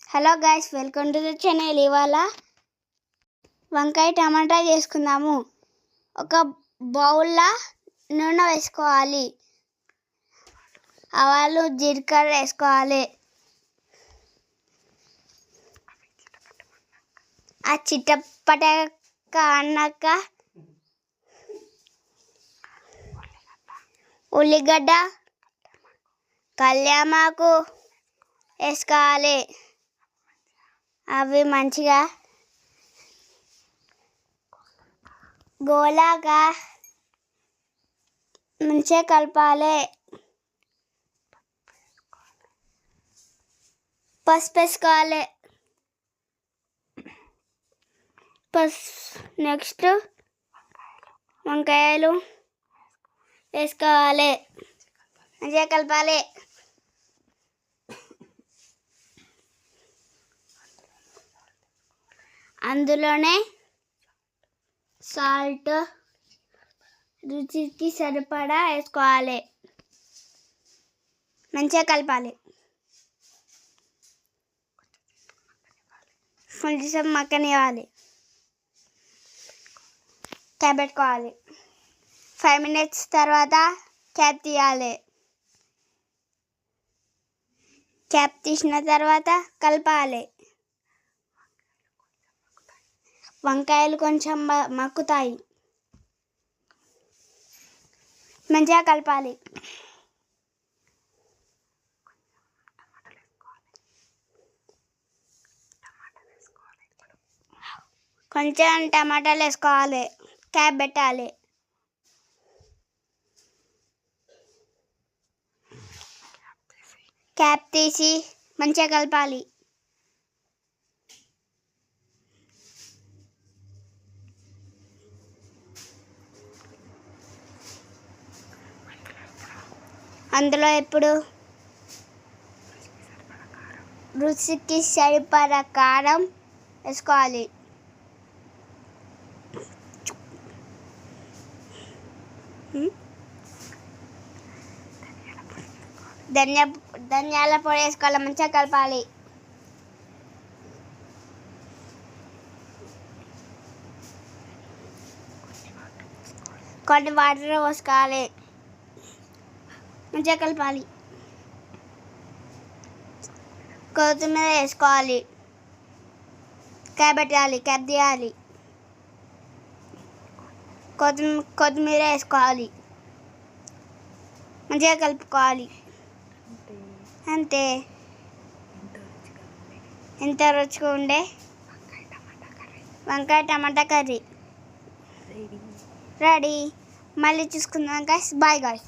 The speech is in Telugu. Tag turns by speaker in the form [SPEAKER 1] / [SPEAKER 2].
[SPEAKER 1] Hello guys, welcome to the channel. ఇవాళ వంకాయ టమాటా చేసుకుందాము. ఒక బౌల్లో నూనె వేసుకోవాలి, ఆవాలు జీలకర్ర వేసుకోవాలి. ఆ చిటపటక అన్నాక ఉల్లిగడ్డ కళ్యామాకు వేసుకోవాలి. అవి మంచిగా గోలాగా మంచిగా కలపాలి. పసుపు వేసుకోవాలి. నెక్స్ట్ వంకాయలు వేసుకోవాలి, మంచిగా కలపాలి. అందులోనే సాల్ట్ రుచికి సరిపడా వేసుకోవాలి, మంచిగా కలపాలి. కొంచెం మగ్గనివ్వాలి, క్యాప్ పెట్టుకోవాలి. 5 minutes తర్వాత క్యాప్ తీయాలి. క్యాప్ తీసిన తర్వాత కలపాలి. వంకాయలు కొంచెం మక్కుతాయి, మంచిగా కలపాలి. కొంచెం టమాటాలు వేసుకోవాలి, క్యాప్ పెట్టాలి. క్యాప్ తీసి మంచిగా కలపాలి. అందులో ఇప్పుడు రుచికి సరిపడా కారం వేసుకోవాలి. ధనియాల పొడి వేసుకోవాలి, మంచిగా కలపాలి. కొన్ని వాటర్ పోసుకోవాలి, మంచిగా కలపాలి. కొత్తిమీర వేసుకోవాలి, క్యాప్ పెట్టాలి, క్యాప్ తీయాలి. కొత్తిమీర వేసుకోవాలి, మంచిగా కలుపుకోవాలి. అంతే, ఎంత రుచిగా ఉండే వంకాయ టమాటా కర్రీ రెడీ. మళ్ళీ చూసుకుందాం గాయ్స్. Bye guys.